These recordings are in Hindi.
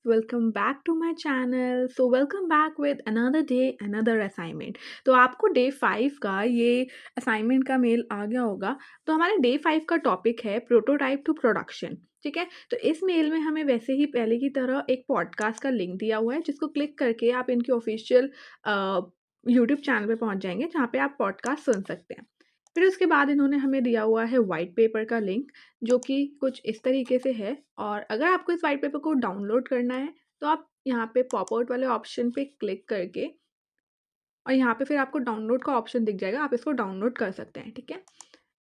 Welcome back to my channel. So welcome back with another day, another assignment. तो आपको डे 5 का ये असाइनमेंट का मेल आ गया होगा। तो हमारे डे 5 का टॉपिक है प्रोटोटाइप टू प्रोडक्शन। ठीक है, तो इस मेल में हमें वैसे ही पहले की तरह एक पॉडकास्ट का लिंक दिया हुआ है जिसको क्लिक करके आप इनके ऑफिशियल यूट्यूब चैनल पे पहुंच जाएंगे जहाँ पे आप पॉडकास्ट सुन सकते हैं। फिर उसके बाद इन्होंने हमें दिया हुआ है वाइट पेपर का लिंक जो कि कुछ इस तरीके से है। और अगर आपको इस वाइट पेपर को डाउनलोड करना है तो आप यहाँ पे पॉप आउट वाले ऑप्शन पे क्लिक करके और यहाँ पे फिर आपको डाउनलोड का ऑप्शन दिख जाएगा, आप इसको डाउनलोड कर सकते हैं। ठीक है,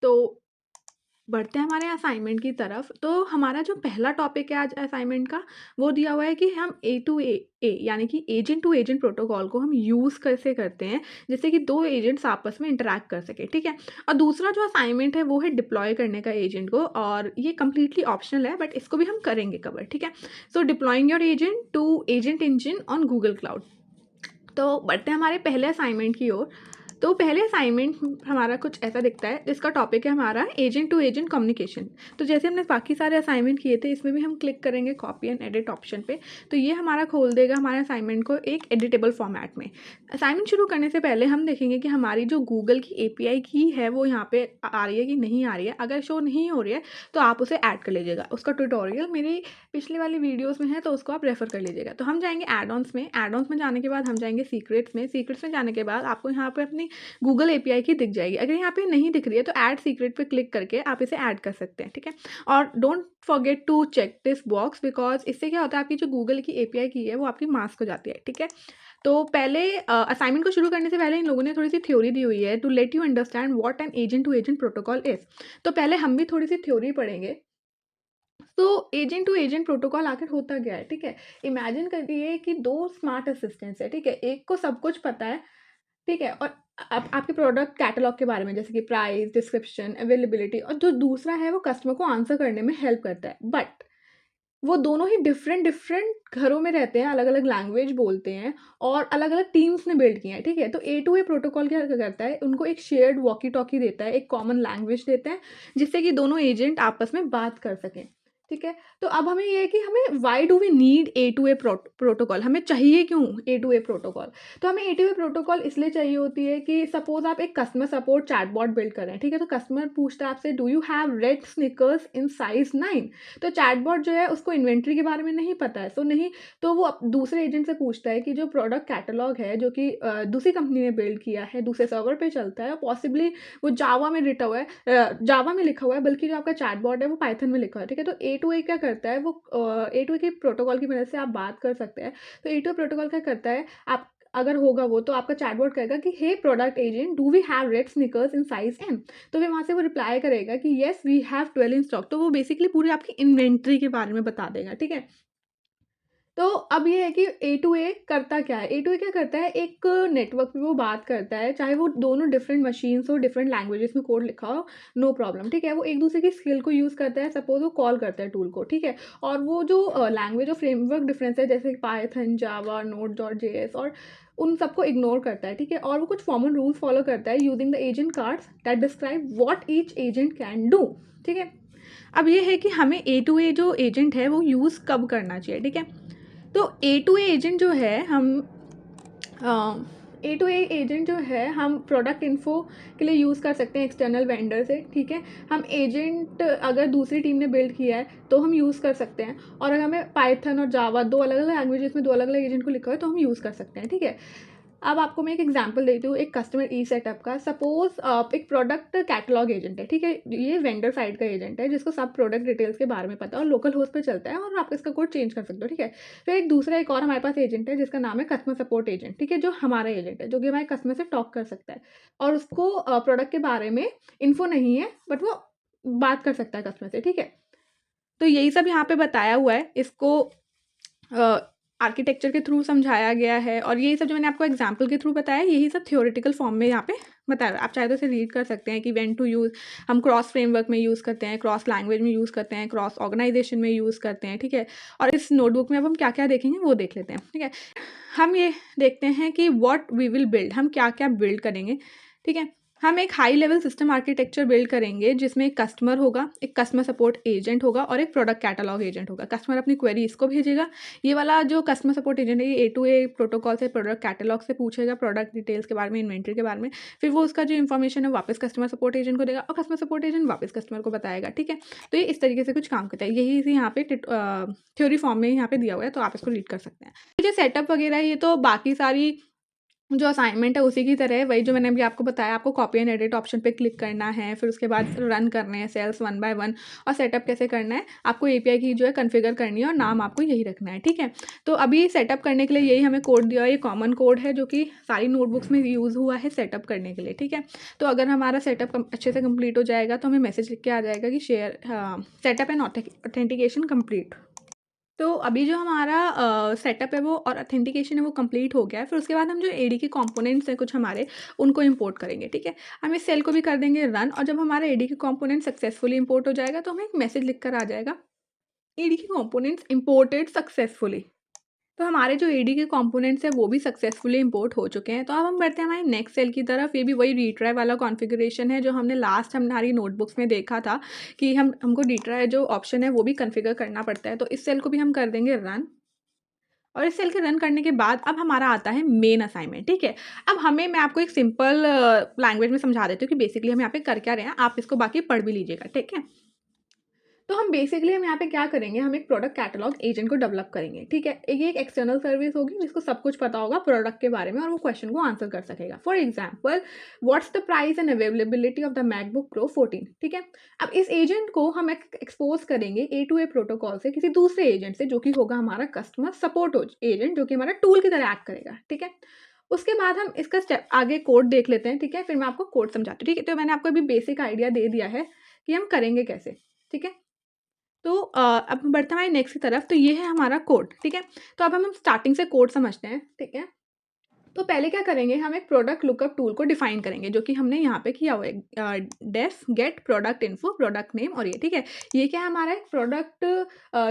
तो बढ़ते हैं हमारे असाइनमेंट की तरफ। तो हमारा जो पहला टॉपिक है आज असाइनमेंट का, वो दिया हुआ है कि हम ए यानी कि एजेंट टू एजेंट प्रोटोकॉल को हम यूज़ कैसे करते हैं जिससे कि दो एजेंट्स आपस में इंटरैक्ट कर सके। ठीक है, और दूसरा जो असाइनमेंट है वो है डिप्लॉय करने का एजेंट को, और ये कम्प्लीटली ऑप्शनल है बट इसको भी हम करेंगे कवर। ठीक है, so deploying your agent to agent engine on Google Cloud. तो बढ़ते हैं हमारे पहले असाइनमेंट की ओर। तो पहले असाइनमेंट हमारा कुछ ऐसा दिखता है जिसका टॉपिक है हमारा एजेंट टू एजेंट कम्युनिकेशन। तो जैसे हमने बाकी सारे असाइनमेंट किए थे इसमें भी हम क्लिक करेंगे कॉपी एंड एडिट ऑप्शन पे, तो ये हमारा खोल देगा हमारे असाइनमेंट को एक एडिटेबल फॉर्मेट में। असाइनमेंट शुरू करने से पहले हम देखेंगे कि हमारी जो गूगल की एपीआई की है वो यहाँ पे आ रही है कि नहीं आ रही है। अगर शो नहीं हो रही है तो आप उसे ऐड कर लीजिएगा, उसका ट्यूटोरियल मेरी पिछले वाली वीडियोस में है तो उसको आप रेफर कर लीजिएगा। तो हम जाएंगे एड ऑन्स में जाने के बाद हम जाएंगे सीक्रेट्स में जाने के बाद आपको यहाँ पे अपनी गूगल एपीआई की दिख जाएगी। अगर यहाँ पे नहीं दिख रही है तो ऐड सीक्रेट पे क्लिक करके आप इसे ऐड कर सकते हैं। ठीक है, और don't forget to check this box because इससे क्या होता है आपकी जो गूगल की एपीआई की है वो आपकी मास्क हो जाती है। ठीक है, तो पहले असाइनमेंट को शुरू करने से पहले इन लोगों ने थोड़ी सी थ्योरी दी हुई है to let you understand what an agent to agent protocol is. तो पहले हम भी थोड़ी सी थ्योरी पढ़ेंगे। तो एजेंट टू एजेंट प्रोटोकॉल आखिर होता क्या है। ठीक है, इमेजिन करिए कि दो स्मार्ट असिस्टेंट्स है। ठीक है, एक को सब कुछ पता है। ठीक है, और आपके प्रोडक्ट कैटलॉग के बारे में जैसे कि प्राइस, डिस्क्रिप्शन, अवेलेबिलिटी, और जो दूसरा है वो कस्टमर को आंसर करने में हेल्प करता है। बट वो दोनों ही डिफरेंट डिफरेंट घरों में रहते हैं, अलग अलग लैंग्वेज बोलते हैं और अलग अलग टीम्स ने बिल्ड किए हैं। ठीक है, तो A2A प्रोटोकॉल क्या करता है, उनको एक शेयर्ड वॉकी टॉकी देता है, एक कॉमन लैंग्वेज देते हैं जिससे कि दोनों एजेंट आपस में बात कर सकें। ठीक है, तो अब हमें ये है कि हमें why do we need A2A protocol, हमें चाहिए क्यों A2A प्रोटोकॉल। तो हमें A2A प्रोटोकॉल इसलिए चाहिए होती है कि सपोज आप एक कस्टमर सपोर्ट चैटबॉट बिल्ड कर रहे हैं। ठीक है, तो कस्टमर पूछता है आपसे, do you have red sneakers in size 9। तो चैटबॉट जो है उसको इन्वेंट्री के बारे में नहीं पता है, सो नहीं, तो वो दूसरे एजेंट से पूछता है कि जो प्रोडक्ट कैटलॉग है जो कि दूसरी कंपनी ने बिल्ड किया है, दूसरे सर्वर पे चलता है, और पॉसिबली वो जावा में लिखा हुआ है, जावा में लिखा हुआ है, बल्कि जो आपका चैटबॉट है वो पाइथन में लिखा हुआ है। ठीक है, तो A2A क्या करता है, वो A2A के प्रोटोकॉल की मदद से आप बात कर सकते हैं। तो A2A प्रोटोकॉल क्या करता है, आप अगर होगा वो तो आपका चैटबॉट कहेगा कि hey product agent, do we have red sneakers in size M। तो फिर वहाँ से वो रिप्लाई करेगा कि yes we have 12 in stock. तो वो बेसिकली पूरी आपकी इन्वेंट्री के बारे में बता देगा। ठीक है, तो अब ये है कि A2A करता क्या है। A2A क्या करता है, एक नेटवर्क पे वो बात करता है, चाहे वो दोनों डिफरेंट मशीन्स हो, डिफरेंट लैंग्वेजेस में कोड लिखा हो, नो प्रॉब्लम। ठीक है, वो एक दूसरे की स्किल को यूज़ करता है, सपोज वो कॉल करता है टूल को। ठीक है, और वो जो लैंग्वेज और फ्रेमवर्क डिफरेंस है जैसे पाइथन, जावा, Node.js, और उन सबको इग्नोर करता है। ठीक है, और वो कुछ कॉमन रूल्स फॉलो करता है using the agent cards that describe what each agent can do. ठीक है, अब ये है कि हमें A2A जो एजेंट है वो यूज़ कब करना चाहिए। ठीक है, तो A2A एजेंट जो है हम A2A एजेंट जो है हम प्रोडक्ट इन्फो के लिए यूज़ कर सकते हैं एक्सटर्नल वेंडर से। ठीक है, हम एजेंट अगर दूसरी टीम ने बिल्ड किया है तो हम यूज़ कर सकते हैं, और अगर हमें पाइथन और जावा दो अलग अलग लैंग्वेजेस में दो अलग अलग एजेंट को लिखा है तो हम यूज़ कर सकते हैं। ठीक है, अब आपको मैं एक एग्जांपल देती हूँ एक कस्टमर ई सेटअप का। सपोज एक प्रोडक्ट कैटलॉग एजेंट है। ठीक है, ये वेंडर साइड का एजेंट है जिसको सब प्रोडक्ट डिटेल्स के बारे में पता है और लोकल होस्ट पे चलता है, और आप इसका कोड चेंज कर सकते हो। ठीक है, फिर एक और हमारे पास एजेंट है जिसका नाम है कस्टमर सपोर्ट एजेंट। ठीक है, जो हमारा एजेंट है जो कि हमारे कस्टमर से टॉक कर सकता है, और उसको प्रोडक्ट के बारे में इन्फो नहीं है बट वो बात कर सकता है कस्टमर से। ठीक है, तो यही सब यहाँ पे बताया हुआ है, इसको आर्किटेक्चर के थ्रू समझाया गया है, और यही सब जो मैंने आपको एग्जाम्पल के थ्रू बताया यही सब थ्योरेटिकल फॉर्म में यहाँ पे बताया हुआ है। आप चाहे तो इसे रीड कर सकते हैं कि व्हेन टू यूज़, हम क्रॉस फ्रेमवर्क में यूज़ करते हैं, क्रॉस लैंग्वेज में यूज़ करते हैं, क्रॉस ऑर्गेनाइजेशन में यूज़ करते हैं। ठीक है, और इस नोटबुक में अब हम क्या क्या देखेंगे वो देख लेते हैं। ठीक है, हम ये देखते हैं कि व्हाट वी विल बिल्ड, हम क्या क्या बिल्ड करेंगे। ठीक है, हम एक high level system architecture build करेंगे जिसमें एक कस्टमर होगा, एक कस्टमर सपोर्ट एजेंट होगा और एक प्रोडक्ट कैटलॉग एजेंट होगा। कस्टमर अपनी क्वेरी इसको भेजेगा, ये वाला जो कस्टमर सपोर्ट एजेंट है ये ए टू ए प्रोटोकॉल से प्रोडक्ट कैटलॉग से पूछेगा प्रोडक्ट डिटेल्स के बारे में, इन्वेंट्री के बारे में। फिर वो उसका जो इन्फॉर्मेशन है वापस कस्टमर सपोर्ट एजेंट को देगा और कस्टमर सपोर्ट एजेंट वापस कस्टमर को बताएगा, ठीक है। तो ये इस तरीके से कुछ काम करता है। यही इसे यहाँ पे थ्योरी फॉर्म में यहाँ पे दिया हुआ है, तो आप इसको रीड कर सकते हैं। जो सेटअप वगैरह ये तो बाकी सारी जो असाइनमेंट है उसी की तरह है, वही जो मैंने अभी आपको बताया। आपको कॉपी एंड एडिट ऑप्शन पे क्लिक करना है, फिर उसके बाद रन करने हैं सेल्स वन बाय वन, और सेटअप कैसे करना है आपको एपीआई की जो है कॉन्फ़िगर करनी है और नाम आपको यही रखना है, ठीक है। तो अभी सेटअप करने के लिए यही हमें कोड दिया है, ये कॉमन कोड है जो कि सारी नोटबुक्स में यूज़ हुआ है सेटअप करने के लिए, ठीक है। तो अगर हमारा सेटअप अच्छे से कंप्लीट हो जाएगा तो हमें मैसेज लिख के आ जाएगा कि सेटअप एंड ऑथेंटिकेशन कंप्लीट। तो अभी जो हमारा सेटअप है वो और ऑथेंटिकेशन है वो कंप्लीट हो गया है। फिर उसके बाद हम जो एडी के कंपोनेंट्स हैं कुछ हमारे, उनको इंपोर्ट करेंगे, ठीक है। हम इस सेल को भी कर देंगे रन, और जब हमारा एडी के कंपोनेंट सक्सेसफुली इंपोर्ट हो जाएगा तो हमें एक मैसेज लिख कर आ जाएगा, एडी के कंपोनेंट्स इंपोर्टेड सक्सेसफुली। तो हमारे जो एडी के कंपोनेंट्स हैं वो भी सक्सेसफुली इंपोर्ट हो चुके हैं। तो अब हम बढ़ते हैं हमारे नेक्स्ट सेल की तरफ। ये भी वही रीट्राई वाला कॉन्फ़िगरेशन है जो हमने लास्ट हमारी नोटबुक्स में देखा था कि हमको रीट्राई जो ऑप्शन है वो भी कॉन्फ़िगर करना पड़ता है। तो इस सेल को भी हम कर देंगे रन, और इस सेल के रन करने के बाद अब हमारा आता है मेन असाइनमेंट, ठीक है। अब मैं आपको एक सिंपल लैंग्वेज में समझा देती हूँ कि बेसिकली हम यहाँ पे कर क्या रहे हैं, आप इसको बाकी पढ़ भी लीजिएगा, ठीक है। तो हम यहाँ पे क्या करेंगे, हम एक प्रोडक्ट कैटलॉग एजेंट को डेवलप करेंगे, ठीक है। ये एक एक्सटर्नल सर्विस होगी जिसको सब कुछ पता होगा प्रोडक्ट के बारे में और वो क्वेश्चन को आंसर कर सकेगा। For example, what's the price and availability of the MacBook pro 14, ठीक है। अब इस एजेंट को हम एक्सपोज करेंगे ए टू ए प्रोटोकॉल से किसी दूसरे एजेंट से जो कि होगा हमारा कस्टमर सपोर्ट एजेंट, जो कि हमारा टूल की तरह एक्ट करेगा, ठीक है। उसके बाद हम इसका स्टेप आगे कोड देख लेते हैं, ठीक है। फिर मैं आपको कोड समझाती हूँ, ठीक है। तो मैंने आपको अभी बेसिक आइडिया दे दिया है कि हम करेंगे कैसे, ठीक है। तो अब बढ़ते हैं हमारे नेक्स्ट की तरफ। तो ये है हमारा कोड, ठीक है। तो अब हम स्टार्टिंग से कोड समझते हैं, ठीक है। तो पहले क्या करेंगे, हम एक प्रोडक्ट लुकअप टूल को डिफाइन करेंगे जो कि हमने यहाँ पे किया हुआ है, def get product info product name, और ये ठीक है। ये क्या है, हमारा एक प्रोडक्ट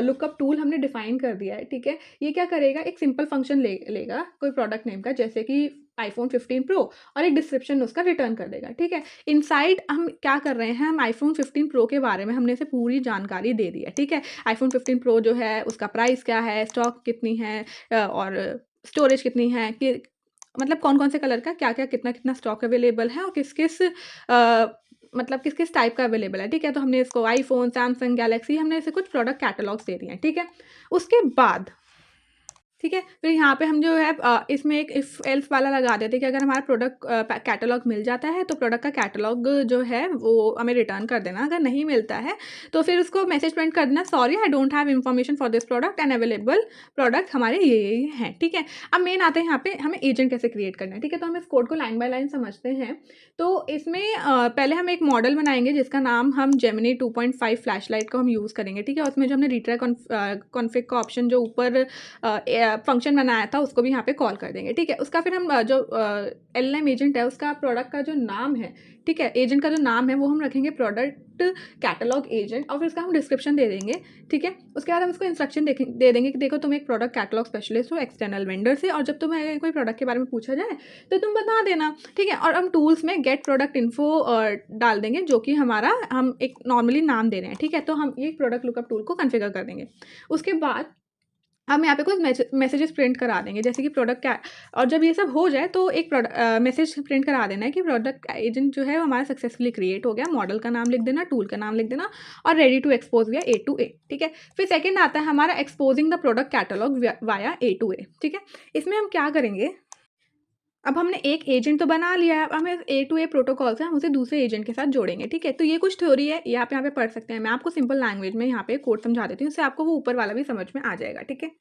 लुकअप टूल हमने डिफाइन कर दिया है, ठीक है। ये क्या करेगा, एक सिंपल फंक्शन लेगा कोई प्रोडक्ट नेम का, जैसे कि iPhone 15 Pro, और एक डिस्क्रिप्शन उसका रिटर्न कर देगा, ठीक है। इनसाइड हम क्या कर रहे हैं, हम iPhone 15 Pro के बारे में हमने इसे पूरी जानकारी दे दी है, ठीक है। iPhone 15 Pro जो है उसका प्राइस क्या है, स्टॉक कितनी है, और स्टोरेज कितनी है, कि मतलब कौन-कौन से कलर का क्या-क्या कितना-कितना स्टॉक अवेलेबल है, और किस-किस मतलब किस-किस टाइप का अवेलेबल है, ठीक है। तो हमने इसको आईफ़ोन, सैमसंग, गैलेक्सी, हमने इसे कुछ प्रोडक्ट कैटलॉग्स दे दिए हैं, ठीक है। उसके बाद ठीक है, फिर यहाँ पे हम जो है इसमें एक इफ़ एल्स वाला लगा देते हैं कि अगर हमारा प्रोडक्ट कैटलॉग मिल जाता है तो प्रोडक्ट का कैटलॉग जो है वो हमें रिटर्न कर देना। अगर नहीं मिलता है तो फिर उसको मैसेज प्रिंट कर देना, sorry I don't have information for this product and available product हमारे ये हैं, ठीक है। अब मेन आते हैं यहाँ पे हमें एजेंट कैसे क्रिएट करना है, ठीक है। तो हम इस कोड को लाइन बाय लाइन समझते हैं। तो इसमें पहले हम एक मॉडल बनाएंगे जिसका नाम हम जेमिनी 2.5 फ्लैशलाइट का हम यूज़ करेंगे, ठीक है। उसमें जो हमने रिट्राई कॉन्फ़िग का ऑप्शन जो ऊपर फंक्शन बनाया था उसको भी यहाँ पे कॉल कर देंगे, ठीक है। उसका फिर हम जो एलएम एजेंट है उसका प्रोडक्ट का जो नाम है, ठीक है, एजेंट का जो नाम है वो हम रखेंगे प्रोडक्ट कैटलॉग एजेंट, और फिर उसका हम डिस्क्रिप्शन दे देंगे, ठीक है। उसके बाद हम उसको इंस्ट्रक्शन दे देंगे कि देखो तुम एक प्रोडक्ट कैटलॉग स्पेशलिस्ट हो एक्सटर्नल वेंडर से, और जब तुम्हें कोई प्रोडक्ट के बारे में पूछा जाए तो तुम बता देना, ठीक है। और हम टूल्स में गेट प्रोडक्ट इन्फो डाल देंगे जो कि हमारा हम एक नॉर्मली नाम दे रहे हैं, ठीक है। तो हम ये प्रोडक्ट लुकअप टूल को कॉन्फ़िगर कर देंगे। उसके बाद हम यहाँ पे कुछ मैसेजेस प्रिंट करा देंगे, जैसे कि प्रोडक्ट क्या, और जब ये सब हो जाए तो एक मैसेज प्रिंट करा देना है कि प्रोडक्ट एजेंट जो है वो हमारा सक्सेसफुली क्रिएट हो गया। मॉडल का नाम लिख देना, टूल का नाम लिख देना, और ready to expose via A to A, ठीक है। फिर सेकंड आता है हमारा exposing the product catalogue via A to A, ठीक है। इसमें हम क्या करेंगे, अब हमने एक एजेंट तो बना लिया है, अब हमें ए टू ए प्रोटोकॉल से हम उसे दूसरे एजेंट के साथ जोड़ेंगे, ठीक है। तो ये कुछ थ्योरी है, ये आप यहाँ पे पढ़ सकते हैं। मैं आपको सिंपल लैंग्वेज में यहाँ पे कोड समझा देती हूँ, उससे आपको वो ऊपर वाला भी समझ में आ जाएगा, ठीक है।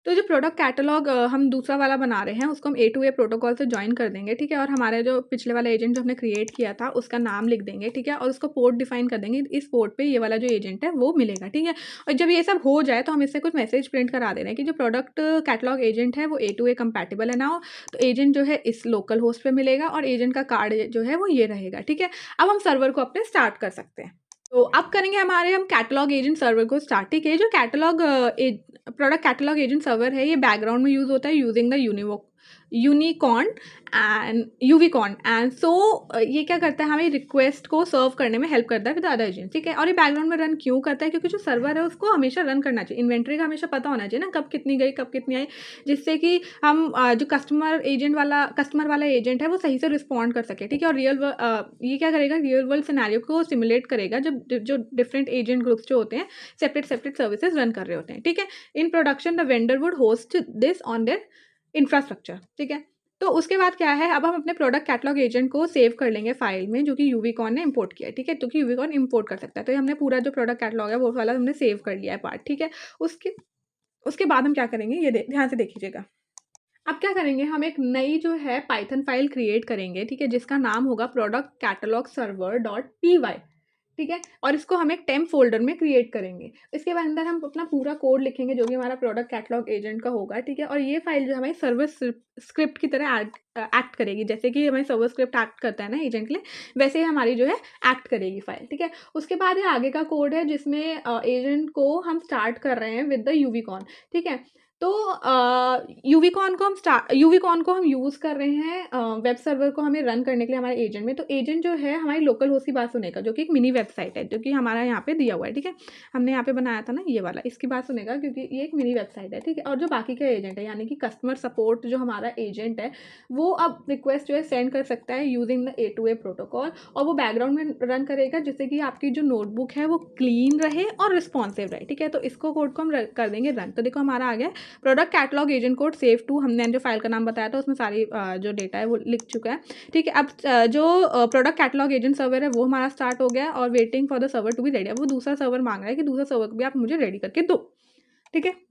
तो जो प्रोडक्ट कैटलॉग हम दूसरा वाला बना रहे हैं उसको हम ए टू ए प्रोटोकॉल से जॉइन कर देंगे, ठीक है। और हमारे जो पिछले वाला एजेंट जो हमने क्रिएट किया था उसका नाम लिख देंगे, ठीक है। और उसको पोर्ट डिफाइन कर देंगे, इस पोर्ट पे ये वाला जो एजेंट है वो मिलेगा, ठीक है। और जब ये सब हो जाए तो हम इससे कुछ मैसेज प्रिंट करा दे रहे हैं कि जो प्रोडक्ट कैटलॉग एजेंट है वो ए टू ए कंपैटिबल है ना हो, तो एजेंट जो है इस लोकल होस्ट पे मिलेगा और एजेंट का कार्ड जो है वो ये रहेगा, ठीक है। अब हम सर्वर को अपने स्टार्ट कर सकते हैं। तो अब करेंगे हम कैटलॉग एजेंट सर्वर को स्टार्ट, ठीक है। जो catalogue product catalogue agent server है ये बैकग्राउंड में यूज़ होता है using the unicorn and uvicorn and so ये क्या करता है, हमें रिक्वेस्ट को सर्व करने में हेल्प करता है विद अदर एजेंट, ठीक है। और ये बैकग्राउंड में रन क्यों करता है, क्योंकि जो सर्वर है उसको हमेशा रन करना चाहिए, इन्वेंट्री का हमेशा पता होना चाहिए ना, कब कितनी गई कब कितनी आई, जिससे कि हम जो कस्टमर वाला एजेंट है वो सही से रिस्पॉन्ड कर सके, ठीक है। और ये क्या करेगा, रियल वर्ल्ड सिनेरियो को सिमुलेट करेगा जब जो डिफरेंट एजेंट ग्रुप्स जो होते हैं सेपरेट सेपरेट सर्विसेज रन कर रहे होते हैं, ठीक है। In production the vendor would host this on their infrastructure, ठीक है। तो उसके बाद क्या है, अब हम अपने प्रोडक्ट कैटलॉग एजेंट को सेव कर लेंगे फाइल में, जो कि यूविकॉन ने इंपोर्ट किया है, ठीक है। क्योंकि यूविकॉन इंपोर्ट कर सकता है, तो ये हमने पूरा जो प्रोडक्ट कैटलॉग है वो वाला हमने सेव कर लिया है पार्ट, ठीक है। उसके उसके बाद हम क्या करेंगे, ये ध्यान से देखिएगा। अब क्या करेंगे, हम एक नई जो है पाइथन फाइल क्रिएट करेंगे, ठीक है, जिसका नाम होगा product catalogue server dot p y, ठीक है। और इसको हम एक टेम्प फोल्डर में क्रिएट करेंगे। इसके बाद अंदर हम अपना पूरा कोड लिखेंगे जो कि हमारा प्रोडक्ट कैटलॉग एजेंट का होगा, ठीक है। और ये फाइल जो हमारी सर्वर स्क्रिप्ट की तरह एक्ट करेगी, जैसे कि हमारी सर्वर स्क्रिप्ट एक्ट करता है ना एजेंट के लिए, वैसे ही हमारी जो है एक्ट करेगी फाइल, ठीक है। उसके बाद ये आगे का कोड है जिसमें एजेंट को हम स्टार्ट कर रहे हैं विद द यूविकॉन, ठीक है। तो यूविकॉन को हम यूज़ कर रहे हैं वेब सर्वर को हमें रन करने के लिए हमारे एजेंट में। तो एजेंट जो है हमारी लोकल होस्ट की बात सुनेगा, जो कि एक मिनी वेबसाइट है, जो कि हमारा यहाँ पे दिया हुआ है, ठीक है। हमने यहाँ पे बनाया था ना ये वाला, इसकी बात सुनेगा क्योंकि ये एक मिनी वेबसाइट है, ठीक है। और जो बाकी के एजेंट है, यानी कि कस्टमर सपोर्ट जो हमारा एजेंट है, वो अब रिक्वेस्ट जो है सेंड कर सकता है यूजिंग द A2A प्रोटोकॉल, और वो बैकग्राउंड में रन करेगा जिससे कि आपकी जो नोटबुक है वो क्लीन रहे और रिस्पॉन्सिव रहे, ठीक है। तो इसको कोड को हम कर देंगे रन। तो देखो हमारा आ गया product catalogue agent code save to, हमने जो फाइल का नाम बताया था उसमें सारी जो डेटा है वो लिख चुका है, ठीक है। अब जो प्रोडक्ट कैटलॉग एजेंट सर्वर है वो हमारा स्टार्ट हो गया और waiting for the server to be ready. अब वो दूसरा सर्वर मांग रहा है कि दूसरा सर्वर को भी आप मुझे रेडी करके दो, ठीक है।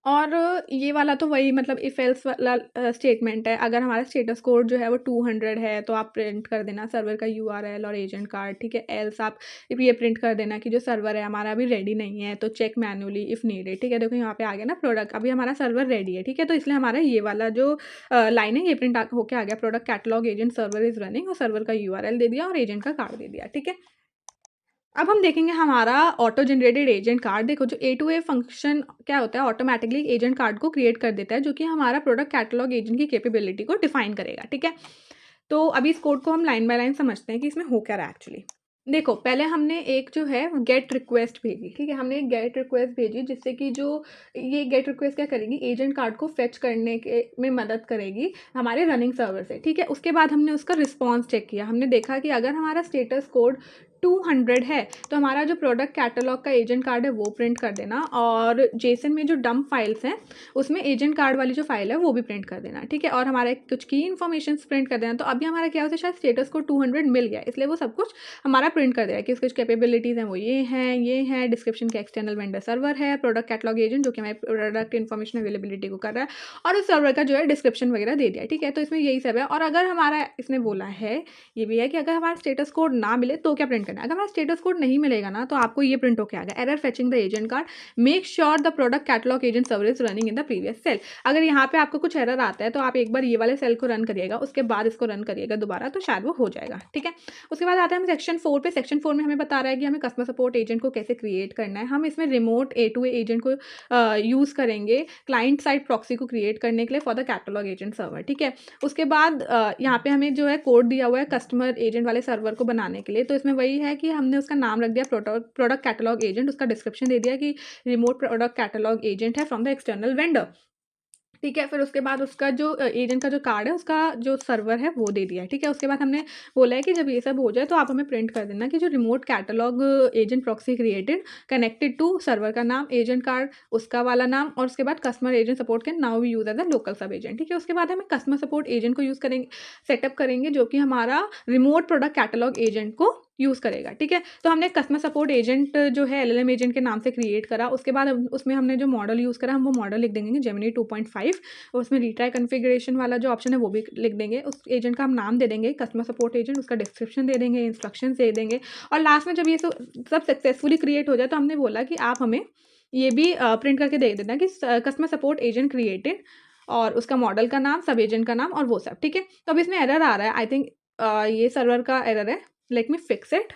और ये वाला तो वही मतलब इफ एल्स वाला स्टेटमेंट है। अगर हमारा स्टेटस कोड जो है वो 200 है तो आप प्रिंट कर देना सर्वर का यूआरएल और एजेंट कार्ड, ठीक है। एल्स आप ये प्रिंट कर देना कि जो सर्वर है हमारा अभी रेडी नहीं है, तो चेक मैनुअली इफ नीडेड, ठीक है। देखो यहाँ पे आ गया ना प्रोडक्ट, अभी हमारा सर्वर रेडी है, ठीक है। तो इसलिए हमारा ये वाला जो लाइन है ये प्रिंट होके आ गया, product catalogue agent server is running, और सर्वर का यूआरएल दे दिया और एजेंट का कार्ड दे दिया, ठीक है। अब हम देखेंगे हमारा ऑटो जनरेटेड एजेंट कार्ड। देखो जो A2A फंक्शन क्या होता है, ऑटोमेटिकली एजेंट कार्ड को क्रिएट कर देता है, जो कि हमारा प्रोडक्ट कैटलॉग एजेंट की कैपेबिलिटी को डिफाइन करेगा, ठीक है। तो अभी इस कोड को हम लाइन बाय लाइन समझते हैं कि इसमें हो क्या रहा है एक्चुअली। देखो पहले हमने एक जो है गेट रिक्वेस्ट भेजी, ठीक है। हमने एक गेट रिक्वेस्ट भेजी जिससे कि जो ये गेट रिक्वेस्ट क्या करेगी, एजेंट कार्ड को फेच करने के में मदद करेगी हमारे रनिंग सर्वर से, ठीक है। उसके बाद हमने उसका रिस्पॉन्स चेक किया, हमने देखा कि अगर हमारा स्टेटस कोड 200 है तो हमारा जो प्रोडक्ट कैटलॉग का एजेंट कार्ड है वो प्रिंट कर देना, और जेसन में जो डंप फाइल्स हैं उसमें एजेंट कार्ड वाली जो फाइल है वो भी प्रिंट कर देना, ठीक है। और हमारे कुछ की इन्फॉर्मेशन प्रिंट कर देना। तो अभी हमारा क्या होता है, शायद स्टेटस को 200 मिल गया, इसलिए वो सब कुछ हमारा प्रिंट कर देगा कि उसकी कैपेबिलिटीज़ हैं वो ये हैं डिस्क्रिप्शन के एक्सटर्नल वेंडर सर्वर है, प्रोडक्ट कैटलॉग एजेंट जो कि हमारे प्रोडक्ट इन्फॉर्मेशन अवेलेबिलिटी को कर रहा है, और उस सर्वर का जो है डिस्क्रिप्शन वगैरह दे दिया, ठीक है। तो इसमें यही सब है। और अगर हमारा इसने बोला है ये भी है कि अगर हमारा स्टेटस कोड ना मिले तो क्या प्रिंट करना है। अगर हमारा स्टेटस कोड नहीं मिलेगा ना तो आपको ये प्रिंट होकर आ गया, error fetching the agent card, make sure the product catalogue agent server is running in the previous cell. अगर यहाँ पे आपको कुछ एरर आता है तो आप एक बार ये वाले सेल को रन करिएगा, उसके बाद इसको रन करिएगा दोबारा, तो शायद वो हो जाएगा, ठीक है। उसके बाद आते हैं हम सेक्शन 4 पे। सेक्शन 4 में हमें बता रहा है कि हमें कस्टमर सपोर्ट एजेंट को कैसे क्रिएट करना है। हम इसमें रिमोट A2A एजेंट को यूज़ करेंगे क्लाइंट साइड प्रॉक्सी को क्रिएट करने के लिए for the catalogue agent server, ठीक है। उसके बाद यहाँ पे हमें जो है कोड दिया हुआ है कस्टमर एजेंट वाले सर्वर को बनाने के लिए। तो इसमें वही है कि हमने उसका नाम रख दिया प्रोडक्ट कैटलॉग एजेंट, उसका डिस्क्रिप्शन दे दिया कि रिमोट प्रोडक्ट कैटलॉग एजेंट है फ्रॉम द एक्सटर्नल वेंडर, ठीक है। फिर उसके बाद उसका जो एजेंट का जो कार्ड है उसका जो सर्वर है वो दे दिया है, ठीक है। उसके बाद हमने बोला है कि जब ये सब हो जाए तो आप हमें प्रिंट कर देना कि जो remote catalogue agent proxy created connected to server का नाम, एजेंट कार्ड उसका वाला नाम, और उसके बाद customer agent support can now we use as a local sub agent, ठीक है। उसके बाद हमें कस्टमर सपोर्ट एजेंट को यूज़ करेंगे, सेटअप करेंगे, जो कि हमारा रिमोट प्रोडक्ट कैटलॉग एजेंट को यूज़ करेगा, ठीक है। तो हमने कस्टमर सपोर्ट एजेंट जो है LLM एजेंट के नाम से क्रिएट करा। उसके बाद उसमें हमने जो मॉडल यूज़ करा हम वो मॉडल लिख देंगे जेमिनी 2.5, और उसमें रीट्राई कॉन्फ़िगरेशन वाला जो ऑप्शन है वो भी लिख देंगे। उस एजेंट का हम नाम दे देंगे कस्टमर सपोर्ट एजेंट, उसका डिस्क्रिप्शन दे देंगे, इंस्ट्रक्शंस दे देंगे, और लास्ट में जब ये सब सक्सेसफुली क्रिएट हो जाए तो हमने बोला कि आप हमें ये भी प्रिंट करके दे देना कि कस्टमर सपोर्ट एजेंट क्रिएटेड, और उसका मॉडल का नाम, सब एजेंट का नाम और वो सब, ठीक है। तो अब इसमें एरर आ रहा है, आई थिंक ये सर्वर का एरर है, लेट मी फिक्स इट।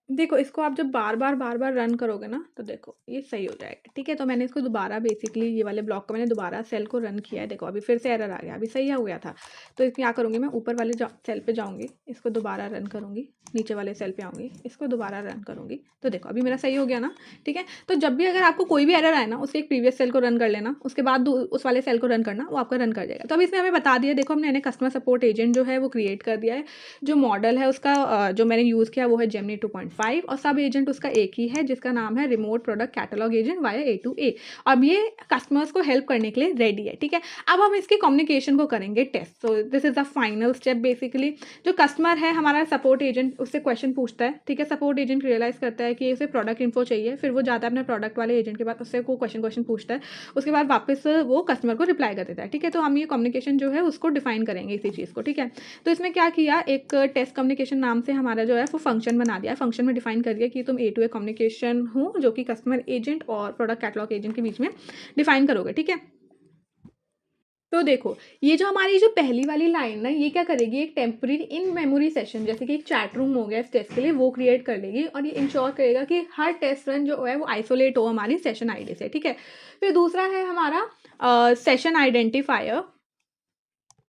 देखो, इसको आप जब बार-बार रन करोगे ना, तो देखो ये सही हो जाएगा, ठीक है? तो मैंने इसको दोबारा बेसिकली ये वाले ब्लॉक को मैंने दोबारा सेल को रन किया है, देखो अभी फिर से एरर आ गया, अभी सही हो गया था। तो क्या करूँगी मैं ऊपर वाले सेल पे जाऊँगी, इसको दोबारा रन करूँगी, नीचे वाले सेल पे आऊँगी, इसको दोबारा रन करूँगी, तो देखो अभी मेरा सही हो गया ना, ठीक है? तो जब भी अगर आपको कोई भी एरर आए ना, उससे एक प्रीवियस सेल को रन कर लेना, उसके बाद उस वाले सेल को रन करना, वो आपका रन कर जाएगा। तो अभी इसने हमें बता दिया, देखो हमने कस्टमर सपोर्ट एजेंट जो है वो क्रिएट कर दिया है। जो मॉडल है उसका जो मैंने यूज़ किया वो है जेमिनी 2.5 और सब एजेंट उसका एक ही है जिसका नाम है remote product catalogue agent via A2A। अब ये कस्टमर्स को हेल्प करने के लिए रेडी है, ठीक है? अब हम इसकी कम्युनिकेशन को करेंगे test. So this is the final step basically. जो कस्टमर है हमारा सपोर्ट एजेंट उससे क्वेश्चन पूछता है, ठीक है? सपोर्ट एजेंट रियलाइज करता है कि उसे प्रोडक्ट इन्फो चाहिए, फिर वो जाता है अपने प्रोडक्ट वाले एजेंट के पास, उससे को क्वेश्चन पूछता है, उसके बाद वापस वो कस्टमर को रिप्लाई कर देता है, ठीक है? तो हम ये कम्युनिकेशन जो है उसको डिफाइन करेंगे इसी चीज़ को, ठीक है? तो इसमें क्या किया, एक टेस्ट कम्युनिकेशन नाम से हमारा जो है वो फंक्शन बना दिया है। फंक्शन में डिफाइन कर दिया कि तुम A to A कम्युनिकेशन हो जो कि कस्टमर एजेंट और प्रोडक्ट कैटलॉग एजेंट के बीच में डिफाइन करोगे, ठीक है? तो देखो, ये जो हमारी जो पहली वाली लाइन ना, ये क्या करेगी, एक टेम्परेरी इन मेमोरी सेशन जैसे कि एक चैट रूम हो गया इस टेस्ट के लिए, वो क्रिएट कर लेगी और ये इंश्योर करेगा कि हर टेस्ट रन जो है वो आइसोलेट हो हमारी सेशन आईडी से, ठीक है? फिर दूसरा है हमारा सेशन आइडेंटिफायर,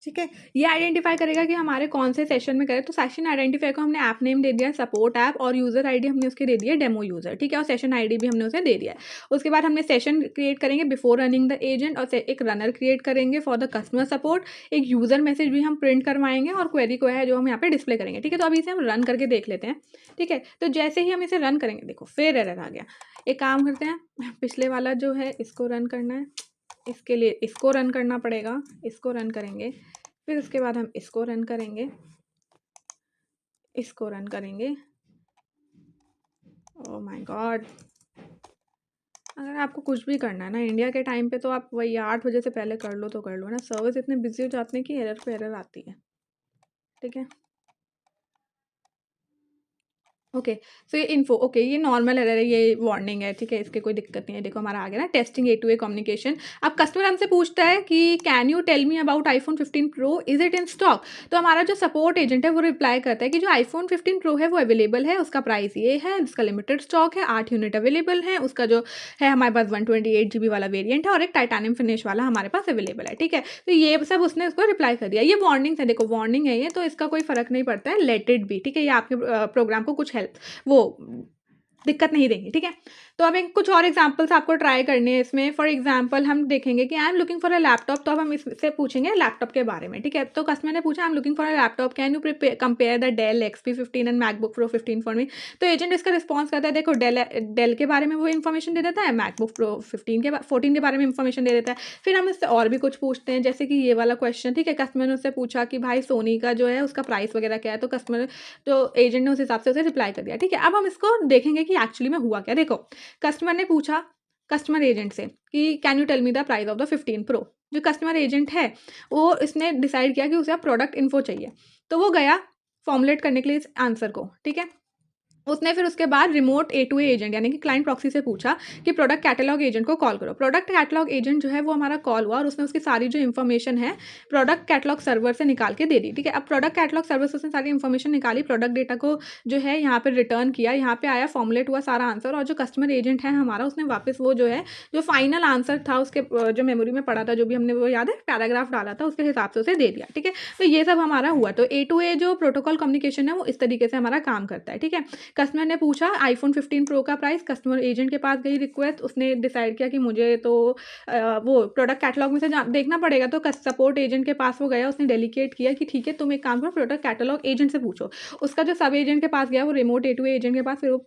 ठीक है? ये आइडेंटिफाई करेगा कि हमारे कौन से सेशन में करें। तो सेशन आइडेंटिफायर को हमने ऐप नेम दे दिया है सपोर्ट ऐप और यूज़र आईडी हमने उसके दे दिया है डेमो यूज़र, ठीक है? और सेशन आईडी भी हमने उसे दे दिया है। उसके बाद हमने सेशन क्रिएट करेंगे बिफोर रनिंग द एजेंट और एक रनर क्रिएट करेंगे फॉर द कस्टमर सपोर्ट। एक यूज़र मैसेज भी हम प्रिंट करवाएंगे और क्वेरी को है जो हम यहाँ पे डिस्प्ले करेंगे, ठीक है? तो अभी इसे हम रन करके देख लेते हैं, ठीक है? तो जैसे ही हम इसे रन करेंगे, देखो फिर एरर आ गया। एक काम करते हैं, पिछले वाला जो है इसको रन करना है, इसके लिए इसको रन करना पड़ेगा, इसको रन करेंगे, फिर उसके बाद हम इसको रन करेंगे, इसको रन करेंगे। Oh my God! अगर आपको कुछ भी करना है ना इंडिया के टाइम पे तो आप वही 8 बजे से पहले कर लो ना, सर्विस इतने बिज़ी हो जाते हैं कि एरर पे एरर आती है, ठीक है? ओके, सो ये इन्फो ओके, ये नॉर्मल एरर है, ये वार्निंग है, ठीक है? इसकी कोई दिक्कत नहीं है। देखो हमारा आ गया ना testing A to A communication. अब कस्टमर हमसे पूछता है कि can you tell me about iPhone 15 pro, is it in stock? तो हमारा जो सपोर्ट एजेंट है वो रिप्लाई करता है कि जो आईफोन 15 प्रो है वो अवेलेबल है, उसका प्राइस ये है, इसका लिमिटेड स्टॉक है, 8 यूनिट अवेलेबल है, उसका जो है हमारे पास 128 जीबी वाला वेरिएंट है और एक टाइटेनियम फिनिश वाला हमारे पास अवेलेबल है, ठीक है? तो ये सब उसने उसको रिप्लाई कर दिया। ये वार्निंग्स है, देखो वार्निंग है ये, तो इसका कोई फ़र्क नहीं पड़ता है, लेट इट बी, ठीक है? ये आपके प्रोग्राम को कुछ हेल्प वो दिक्कत नहीं देंगी, ठीक है? तो अब एक कुछ और एग्जांपल्स आपको ट्राई करने हैं इसमें। फॉर एग्जांपल हम देखेंगे कि आई am looking for a laptop, तो अब हम इससे पूछेंगे लैपटॉप के बारे में, ठीक है? तो कस्टमर ने पूछा I am looking for a laptop, can you compare the Dell XP15 and MacBook Pro 15 for me? तो एजेंट इसका रिस्पॉन्स करता है, देखो डेल के बारे में वो इन्फॉर्मेशन दे देता है, मैकबुक प्रो 14 के बारे में इन्फॉर्मेशन दे देता है। फिर हम इससे और भी कुछ पूछते हैं, जैसे कि ये वाला क्वेश्चन, ठीक है? कस्टमर ने उससे पूछा कि भाई सोनी का जो है उसका प्राइस वगैरह क्या है, तो कस्टमर तो एजेंट ने उस हिसाब से उसे रिप्लाई कर दिया, ठीक है? अब हम इसको देखेंगे कि एक्चुअली में हुआ क्या। देखो, कस्टमर ने पूछा कस्टमर एजेंट से कि can you tell me the price of the 15 pro. जो कस्टमर एजेंट है वो इसने डिसाइड किया कि उसे अब प्रोडक्ट इन्फो चाहिए, तो वो गया फॉर्मुलेट करने के लिए इस आंसर को, ठीक है? उसने फिर उसके बाद remote A to A agent यानी कि क्लाइंट प्रॉक्सी से पूछा कि प्रोडक्ट कैटलॉग एजेंट को कॉल करो। प्रोडक्ट कैटलॉग एजेंट जो है वो हमारा कॉल हुआ और उसने उसकी सारी जो इन्फॉर्मेशन है प्रोडक्ट कैटलॉग सर्वर से निकाल के दे दी, ठीक है? अब प्रोडक्ट कैटलॉग सर्वर से उसने सारी इन्फॉर्मेशन निकाली, प्रोडक्ट डेटा को जो है यहाँ पे रिटर्न किया, यहाँ पे आया, फॉर्मुलेट हुआ सारा आंसर और जो कस्टमर एजेंट है हमारा उसने वापस वो जो है जो फाइनल आंसर था उसके जो मेमोरी में पड़ा था, जो भी हमने वो याद है पैराग्राफ डाला था, उसके हिसाब से उसे दे दिया, ठीक है? तो ये सब हमारा हुआ। तो ए टू ए जो प्रोटोकॉल कम्युनिकेशन है वो इस तरीके से हमारा काम करता है, ठीक है? कस्टमर ने पूछा आईफोन 15 प्रो का प्राइस, कस्टमर एजेंट के पास गई रिक्वेस्ट, उसने डिसाइड किया कि मुझे तो वो प्रोडक्ट कैटलॉग में से देखना पड़ेगा, तो सपोर्ट एजेंट के पास वो गया, उसने डेलीकेट किया कि ठीक है तुम एक काम करो प्रोडक्ट कैटलॉग एजेंट से पूछो। उसका जो सब एजेंट के पास गया वो रिमोट ए टू एजेंट के पास, फिर वो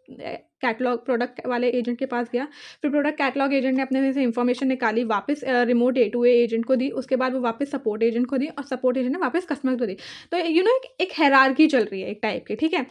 कैटलॉग प्रोडक्ट वाले एजेंट के पास गया, फिर प्रोडक्ट कैटलॉग एजेंट ने अपने में से इन्फॉर्मेशन निकाली, वापस रिमोट ए टू एजेंट को दी, उसके बाद वो वापस सपोर्ट एजेंट को दी और सपोर्ट एजेंट ने वापस कस्टमर को दी। तो एक हायरार्की चल रही है एक टाइप की, ठीक है?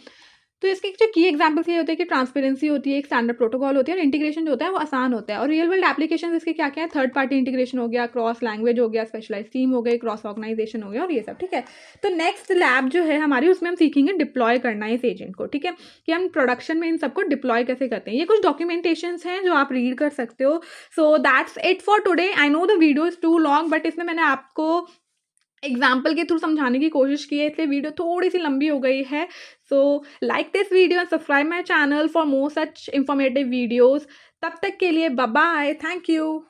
तो इसके जो की एग्जांपल्स ये होते हैं कि ट्रांसपेरेंसी होती है, एक स्टैंडर्ड प्रोटोकॉल होती है और इंटीग्रेशन जो होता है वो आसान होता है। और रियल वर्ल्ड एप्लीकेशंस इसके क्या-क्या है, थर्ड पार्टी इंटीग्रेशन हो गया, क्रॉस लैंग्वेज हो गया, स्पेशलाइज्ड टीम हो गई, क्रॉस ऑर्गेनाइजेशन हो गया और ये सब, ठीक है? तो नेक्स्ट लैब जो है हमारी उसमें हम सीखेंगे डिप्लॉय करना है इस एजेंट को, ठीक है? कि हम प्रोडक्शन में इन सबको डिप्लॉय कैसे करते हैं। ये कुछ डॉक्यूमेंटेशंस हैं जो आप रीड कर सकते हो। So that's it for today. I know the video is too long but इसमें मैंने आपको एग्ज़ाम्पल के थ्रू समझाने की कोशिश की है, इसलिए वीडियो थोड़ी-सी लंबी हो गई है। So like this video and subscribe my channel for more such informative videos. तब तक के लिए बाय बाय, थैंक यू।